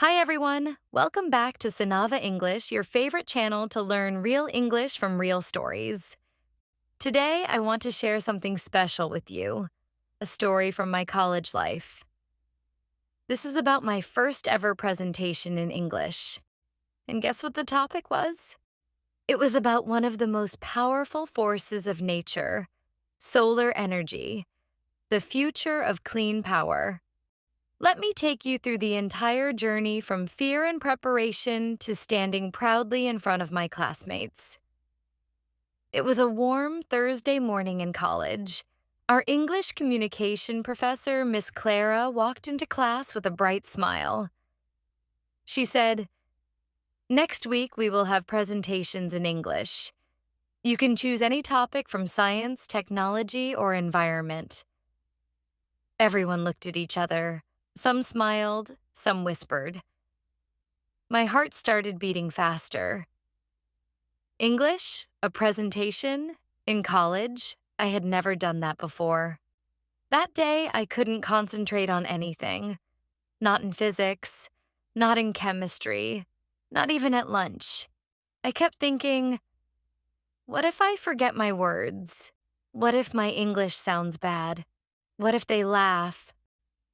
Hi everyone! Welcome back to Sonava English, your favorite channel to learn real English from real stories. Today, I want to share something special with you, a story from my college life. This is about my first ever presentation in English. And guess what the topic was? It was about one of the most powerful forces of nature, solar energy, the future of clean power. Let me take you through the entire journey from fear and preparation to standing proudly in front of my classmates. It was a warm Thursday morning in college. Our English communication professor, Miss Clara, walked into class with a bright smile. She said, "Next week we will have presentations in English. You can choose any topic from science, technology, or environment." Everyone looked at each other. Some smiled, some whispered. My heart started beating faster. English? A presentation? In college? I had never done that before. That day, I couldn't concentrate on anything. Not in physics, not in chemistry, not even at lunch. I kept thinking, what if I forget my words? What if my English sounds bad? What if they laugh?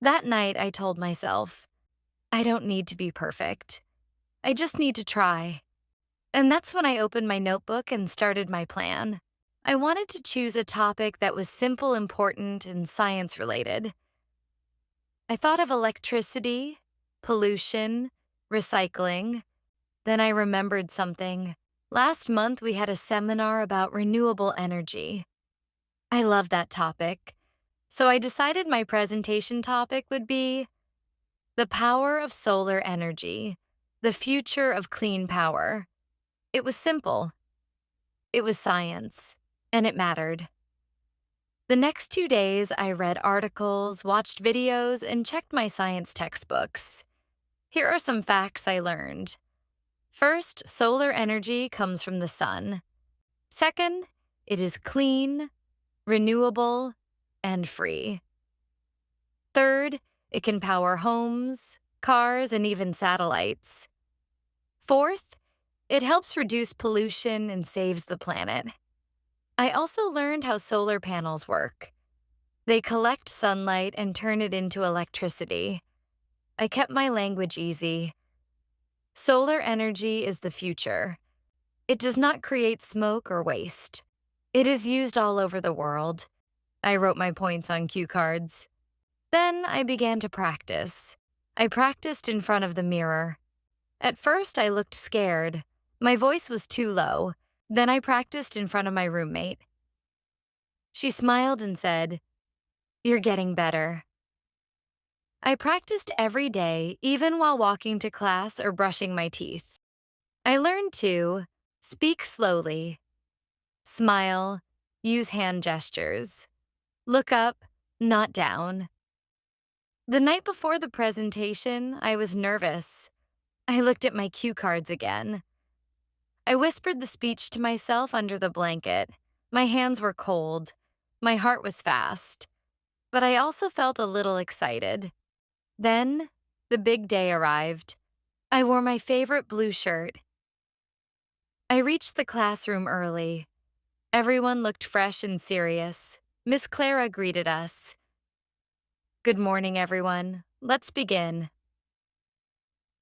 That night, I told myself, I don't need to be perfect. I just need to try. And that's when I opened my notebook and started my plan. I wanted to choose a topic that was simple, important, and science-related. I thought of electricity, pollution, recycling. Then I remembered something. Last month, we had a seminar about renewable energy. I love that topic. So I decided my presentation topic would be the power of solar energy, the future of clean power. It was simple. It was science, and it mattered. The next 2 days, I read articles, watched videos, and checked my science textbooks. Here are some facts I learned. First, solar energy comes from the sun. Second, it is clean, renewable, and free. Third, it can power homes, cars, and even satellites. Fourth, it helps reduce pollution and saves the planet. I also learned how solar panels work. They collect sunlight and turn it into electricity. I kept my language easy. Solar energy is the future. It does not create smoke or waste. It is used all over the world. I wrote my points on cue cards. Then I began to practice. I practiced in front of the mirror. At first, I looked scared. My voice was too low. Then I practiced in front of my roommate. She smiled and said, "You're getting better." I practiced every day, even while walking to class or brushing my teeth. I learned to speak slowly, smile, use hand gestures, look up, not down. The night before the presentation, I was nervous. I looked at my cue cards again. I whispered the speech to myself under the blanket. My hands were cold. My heart was fast. But I also felt a little excited. Then, the big day arrived. I wore my favorite blue shirt. I reached the classroom early. Everyone looked fresh and serious. Miss Clara greeted us. "Good morning, everyone. Let's begin."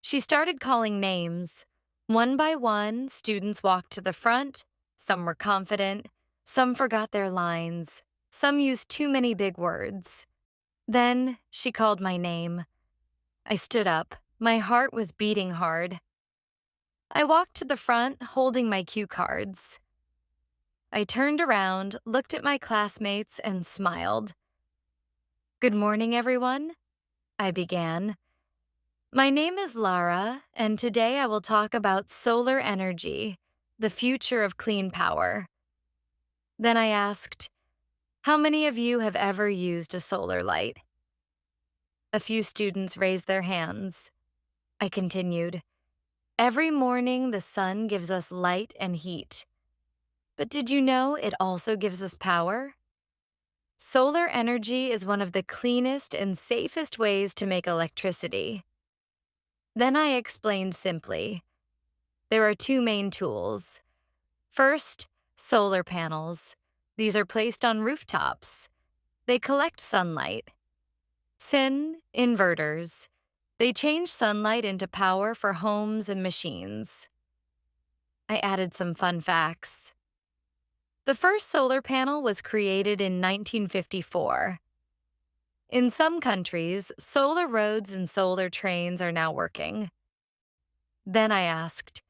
She started calling names. One by one, students walked to the front. Some were confident. Some forgot their lines. Some used too many big words. Then she called my name. I stood up. My heart was beating hard. I walked to the front, holding my cue cards. I turned around, looked at my classmates, and smiled. "Good morning, everyone," I began. "My name is Lara, and today I will talk about solar energy, the future of clean power." Then I asked, "How many of you have ever used a solar light?" A few students raised their hands. I continued, "Every morning the sun gives us light and heat. But did you know it also gives us power? Solar energy is one of the cleanest and safest ways to make electricity." Then I explained simply. There are two main tools. First, solar panels. These are placed on rooftops. They collect sunlight. Sin, inverters. They change sunlight into power for homes and machines. I added some fun facts. The first solar panel was created in 1954. In some countries, solar roads and solar trains are now working. Then I asked,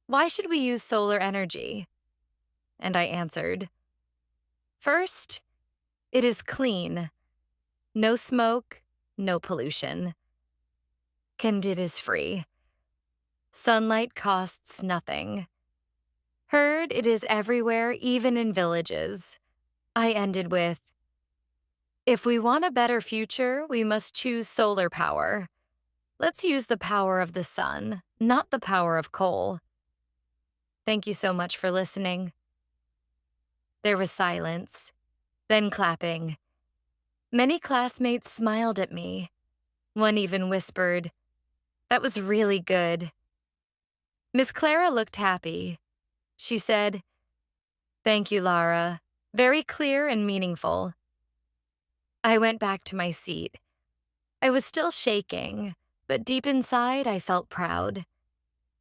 why should we use solar energy? And I answered, first, it is clean. No smoke, no pollution. And it is free. Sunlight costs nothing. Heard, it is everywhere, even in villages. I ended with, if we want a better future, we must choose solar power. Let's use the power of the sun, not the power of coal. Thank you so much for listening. There was silence, then clapping. Many classmates smiled at me. One even whispered, that was really good. Miss Clara looked happy. She said, thank you, Lara. Very clear and meaningful. I went back to my seat. I was still shaking, but deep inside I felt proud.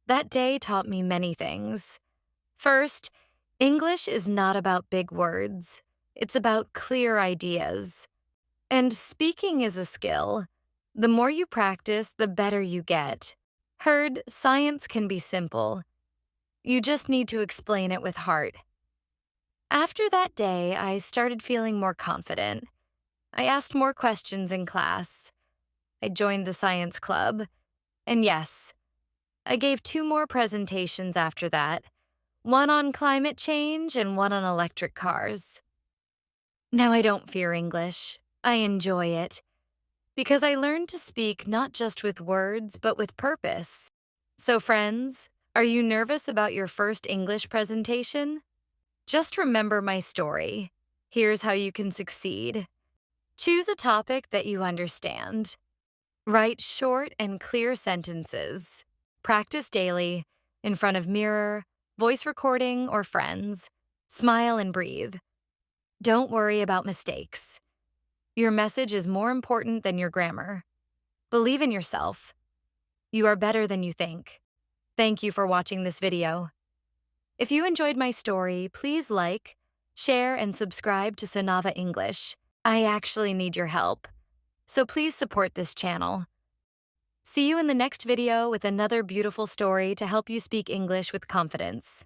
That day taught me many things. First, English is not about big words. It's about clear ideas. And speaking is a skill. The more you practice, the better you get. Heard, science can be simple. You just need to explain it with heart. After that day, I started feeling more confident. I asked more questions in class. I joined the science club. And yes, I gave 2 more presentations after that, one on climate change and one on electric cars. Now I don't fear English. I enjoy it. Because I learned to speak not just with words, but with purpose. So friends, are you nervous about your first English presentation? Just remember my story. Here's how you can succeed. Choose a topic that you understand. Write short and clear sentences. Practice daily, in front of mirror, voice recording, or friends. Smile and breathe. Don't worry about mistakes. Your message is more important than your grammar. Believe in yourself. You are better than you think. Thank you for watching this video. If you enjoyed my story, please like, share, and subscribe to Sonava English. I actually need your help, so please support this channel. See you in the next video with another beautiful story to help you speak English with confidence.